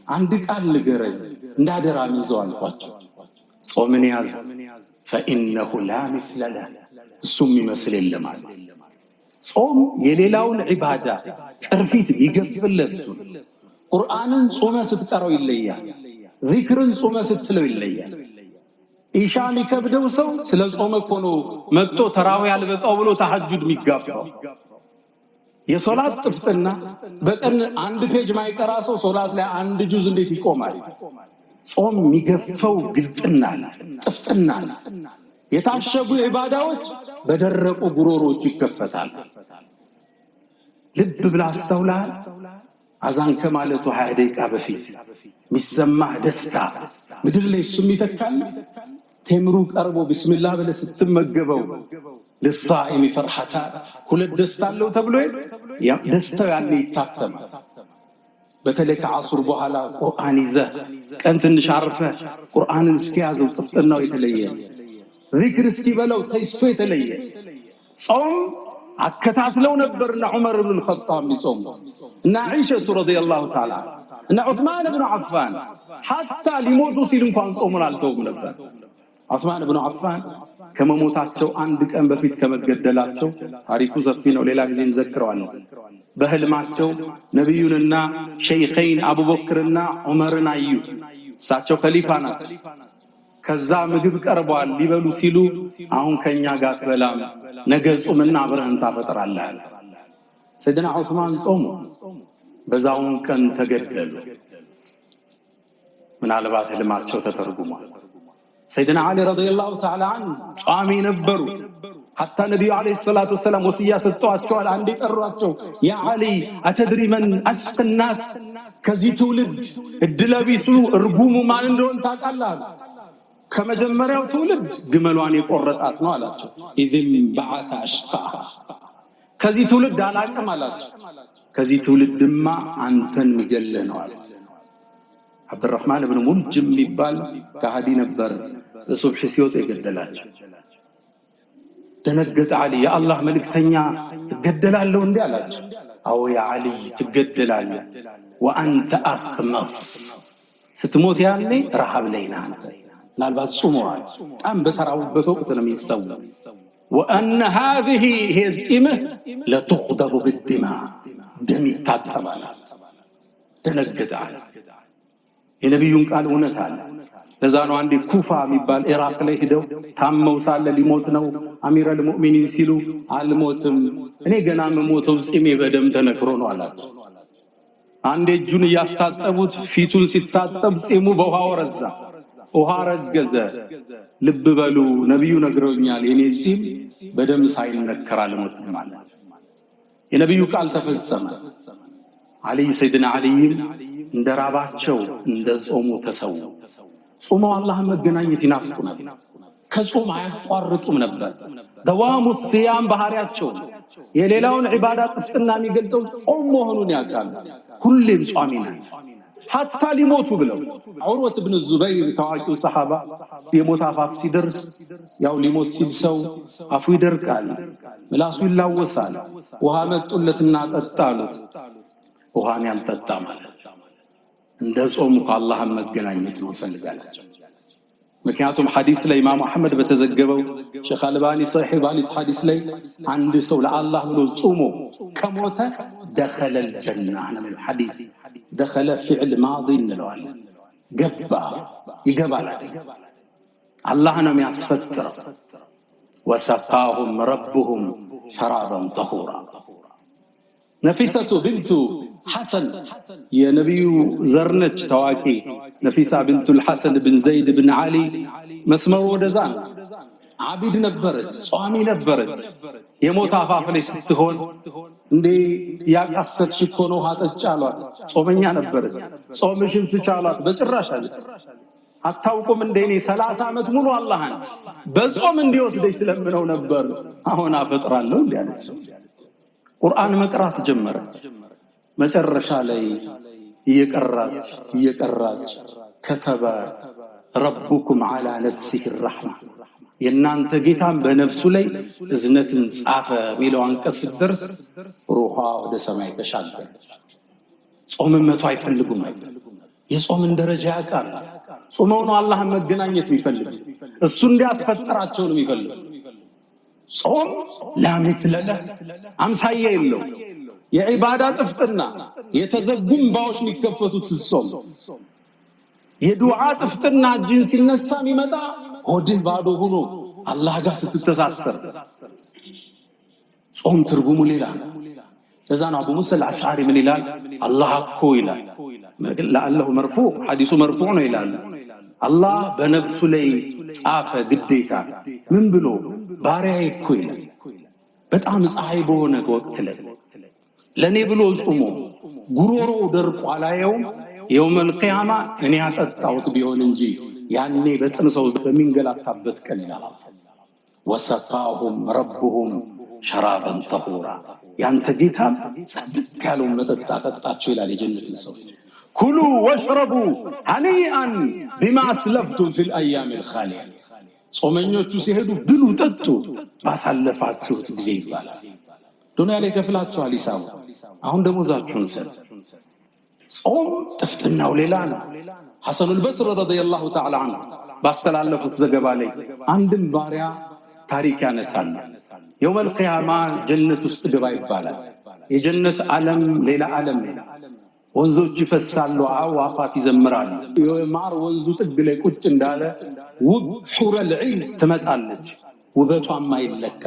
አንድ ቃል ንገረኝ እንዳደራ ይዘው አልኳቸው ጾምን ያዝ فإنه لا مثل له እሱም ይመስል የለም አለ ጾም የሌላውን ዒባዳ ቅርፊት ይገፍለሱ ቁርአንን ጾመ ስትቀረው ይለያል ዚክርን ጾመ ስትለው ይለያል ኢሻም ይከብደው ሰው ስለ ጾመ ሆኖ መጥቶ ተራዊህ ያልበቃው ብሎ ተሐጁድ የሚጋፋው የሶላት ጥፍጥና በቀን አንድ ፔጅ ማይቀራ ሰው ሶላት ላይ አንድ ጁዝ እንዴት ይቆማል ጾም የሚገፈው ግልጥና ጥፍጥና የታሸጉ ዒባዳዎች በደረቁ ጉሮሮች ይከፈታል ልብ ብላ አስተውላል አዛን ከማለቱ 20 ደቂቃ በፊት ሚሰማህ ደስታ ምድር ላይ እሱም ይተካል ተምሩ ቀርቦ ቢስሚላህ ብለ ስትመገበው ለሳኢም ፈርሐታ ሁለት ደስታ አለው ተብሎ ያ ደስታው ያለ ይታተማል በተለይ ከዓሱር በኋላ ቁርአን ይዘህ ቀን ትንሽ አርፈህ ቁርአንን እስኪያዘው ጥፍጥናው የተለየ ዚክር እስኪበለው ተይስቶ የተለየ ጾም አከታትለው ነበርና ዑመር ኢብኑ አልኸጣብ ቢጾም እና አይሻ ረዲየላሁ ተዓላ እና ዑስማን ኢብኑ አፋን hatta ሊሞቱ ሲል እንኳን ጾሙን አልተውም ነበር ዑስማን ኢብኑ አፋን ከመሞታቸው አንድ ቀን በፊት ከመገደላቸው ታሪኩ ሰፊ ነው ሌላ ጊዜ እንዘክረዋለን በህልማቸው ነብዩንና ሸይኸይን አቡበክርና ዑመርን አዩ እሳቸው ኸሊፋ ናቸው ከዛ ምግብ ቀርቧል ሊበሉ ሲሉ አሁን ከኛ ጋር ተበላም ነገ ጾምና አብረን ታፈጥራለህ ሰይድና ዑስማን ጾሙ በዛውን ቀን ተገደሉ ምናልባት ህልማቸው ተተርጉሟል ሰይድና አሊ ረዲየላሁ ተዓላ ዐንሁ ጿሚ ነበሩ حتى النبي عليه الصلاه والسلام ወሲያ ሰጥቷቸዋል አንዴ ጠሯቸው ያ አሊ አተድሪ መን አሽቅ الناس ከዚህ ትውልድ እድለቢሱ እርጉሙ ማን እንደሆነ ታውቃለህ ከመጀመሪያው ትውልድ ግመሏን የቆረጣት ነው አላቸው ኢذن بعث اشقاها ከዚህ ትውልድ አላቀም አላቸው ከዚህ ትውልድማ አንተን ይገለህ ነው አለ አብዱራህማን ኢብኑ ሙልጅም ይባል ከሃዲ ነበር ለሱብህ ሲወጣ ይገደላቸው ተነገተ አሊ ያ አላህ መልእክተኛ ትገደላለህ እንዴ አላቸው አው ያ አሊ ትገደላለህ ወአንተ አኽመስ ስትሞት ያኔ ረሃብ ላይ ነህ አንተ ምናልባት ጾመዋል በጣም በተራውበት ወቅት ነው የሚሰው وان هذه هي الصمه لتخضب بالدماء ደም ይታጠባል ተነገተ አሊ የነብዩን ቃል እውነት አለ ለዛ ነው አንዴ ኩፋ የሚባል ኢራቅ ላይ ሄደው ታመው ሳለ ሊሞት ነው አሚረል ሙእሚኒን ሲሉ አልሞትም እኔ ገና መሞተው ጺሜ በደም ተነክሮ ነው አላቸው አንዴ እጁን ያስታጠቡት ፊቱን ሲታጠብ ጺሙ በውሃ ወረዛ ውሃ ረገዘ ልብ በሉ ነብዩ ነግረውኛል የኔ ጺም በደም ሳይነከር አልሞትም ማለት የነብዩ ቃል ተፈጸመ አሊ ሰይድና አሊም እንደራባቸው እንደጾሙ ተሰው ጾሙ አላህ መገናኘት ይናፍቁ ነበር ከጾም አያቋርጡም ነበር ደዋሙ ሲያም ባህሪያቸው የሌላውን ዒባዳ ጥፍጥና የሚገልጸው ጾም መሆኑን ያውቃሉ ሁሌም ጿሚ ናቸው حتى ሊሞቱ ብለው ዑርወት ኢብኑ ዙበይር ታዋቂው ሰሃባ የሞት አፋፍ ሲደርስ ያው ሊሞት ሲል ሰው አፉ ይደርቃል ምላሱ ይላወሳል ውሃ መጡለትና ጠጣሉት ውሃን ያልጠጣ ማለት እንደ ጾሙ ከአላህ መገናኘት ነው ይፈልጋላችሁ ምክንያቱም ሐዲስ ላይ ኢማም አህመድ በተዘገበው ሼኽ አልባኒ ሶሒህ ባሊት ሐዲስ ላይ አንድ ሰው ለአላህ ብሎ ጾሞ ከሞተ دخل الجنه من الحديث دخل فعل ماضي نلوال ገባ ይገባል አላህ ነው የሚያስፈጥረው وسقاهم ربهم شرابا طهورا نفيسة بنت حسن يا نبي زرنج تواكي نفيسة بنت الحسن بن زيد بن علي مسمر ودزان عبيد نبرج صوامي نبرج يموت عفاف لي ستهون اندي ياقصت شكو ነው አጠጫሏት ጾመኛ ነበረች ጾምሽን ትቻሏት በጭራሽ አለች አታውቁም እንደኔ 30 አመት ሙሉ አላህን በጾም እንዲወስደኝ ስለምነው ነበር አሁን አፈጥራለሁ እንዲያለች ቁርአን መቅራት ጀመረች መጨረሻ ላይ እየቀራች ከተበ ربكم على نفسه الرحمه የናንተ ጌታም በነፍሱ ላይ እዝነትን ጻፈ ሚለው አንቀስ ድርስ ሩሃ ወደ ሰማይ ተሻገረች ጾም መቶ አይፈልጉም የጾምን ደረጃ ያውቃል። ጾመው ነው አላህን መገናኘት የሚፈልግ እሱ እንዲያስፈጥራቸው ነው የሚፈልግ። ጾም ላምثل له አምሳያ የለው። የዒባዳ ጥፍጥና የተዘጉ እንባዎች የሚከፈቱት ጾም፣ የዱዓ ጥፍጥና እጅን ሲነሳ የሚመጣ ሆድህ ባዶ ሆኖ አላህ ጋር ስትተሳሰር። ጾም ትርጉሙ ሌላ ነው። ለዛ ነው አቡ ሙሳ አልአሽዓሪ ምን ይላል? አላህ እኮ ይላል ለአላሁ መርፉዕ ሐዲሱ መርፉዕ ነው ይላል። አላህ በነፍሱ ላይ ጻፈ ግዴታ ምን ብሎ? ባሪያዬ እኮ ይላል በጣም ፀሐይ በሆነ ወቅት ላይ ለኔ ብሎ ጾሞ ጉሮሮ ደርቆ አላየውም የውመል ቂያማ እኔ ያጠጣሁት ቢሆን እንጂ ያኔ በጥም ሰው በሚንገላታበት ቀን ይላል። ወሰቃሁም ረብሁም ሸራበን ጠሁራ ያንተ ጌታ ጽድት ያለው መጠጥ አጠጣቸው ይላል የጀነትን ሰው። ኩሉ ወሽረቡ ሀኒአን ቢማ አስለፍቱም ፊል አያሚል ኻሊያ። ጾመኞቹ ሲሄዱ ብሉ ጠጡ ባሳለፋችሁት ጊዜ ይባላል። ዱንያ ላይ ከፍላችኋል ሂሳቡ፣ አሁን ደሞዛችሁን ሰጥ። ጾም ጥፍጥናው ሌላ ነው። ሐሰኑል በስሪ ረዲየላሁ ተዓላ ዐንሁ ባስተላለፉት ዘገባ ላይ አንድም ባሪያ ታሪክ ያነሳል። የውመል ቂያማ ጀነት ውስጥ ግባ ይባላል። የጀነት ዓለም ሌላ ዓለም ነው። ወንዞች ይፈሳሉ፣ አዕዋፋት ይዘምራሉ። የማር ወንዙ ጥግ ላይ ቁጭ እንዳለ ውብ ሑረል ዒን ትመጣለች። ውበቷም አይለካ፣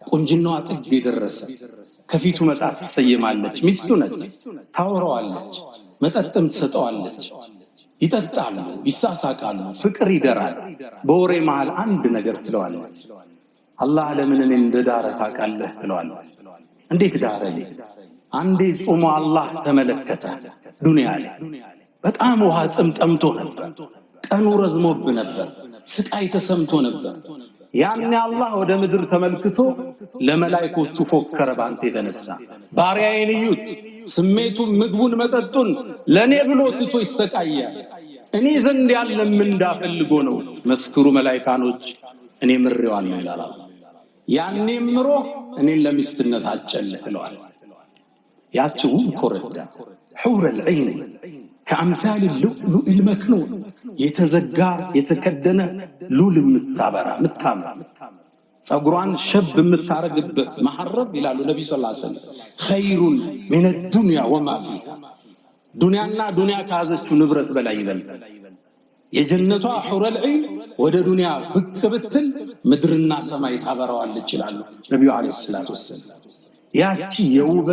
ቁንጅናዋ ጥግ የደረሰ ከፊቱ መጣ ትሰየማለች። ሚስቱ ነች፣ ታወራዋለች፣ መጠጥም ትሰጠዋለች። ይጠጣሉ፣ ይሳሳቃሉ፣ ፍቅር ይደራል። በወሬ መሃል አንድ ነገር ትለዋለች። አላህ ለምን እኔን እንደዳረ ታውቃለህ ትለዋለች። እንዴት ዳረኝ? አንዴ ጾሞ አላህ ተመለከተ። ዱንያ ላይ በጣም ውሃ ጠምቶ ነበር፣ ቀኑ ረዝሞብ ነበር፣ ስቃይ ተሰምቶ ነበር። ያኔ አላህ ወደ ምድር ተመልክቶ ለመላእክቶቹ ፎከረ። ባንተ የተነሳ ባሪያዬን እዩት፣ ስሜቱን፣ ምግቡን፣ መጠጡን ለኔ ብሎ ትቶ ይሰቃያል። እኔ ዘንድ ያለ ምን እንዳፈልጎ ነው? መስክሩ መላእክታኖች፣ እኔ ምሬዋለሁ ይላል። ያኔ ምሮ እኔን ለሚስትነት አጨልለዋል። ያቺው ኮረዳ ሑረል ዒን ከአምሳል ሉሉእ ልመክኑን የተዘጋ የተከደነ ሉል የምታበራ የምታምራ ጸጉሯን ሸብ የምታረግበት መሐረብ ይላሉ ነብዩ ሰለላሁ ዐለይሂ ወሰለም ኸይሩን ሚነ ዱንያ ወማ ፊሃ። ዱንያና ዱንያ ከያዘችው ንብረት በላይ ይበልጣል። የጀነቷ ሑረል ዒን ወደ ዱንያ ብቅ ብትል ምድርና ሰማይ ታበራዋለች ይላሉ ነብዩ ዐለይሂ ሰላቱ ወሰለም። ያቺ የውበት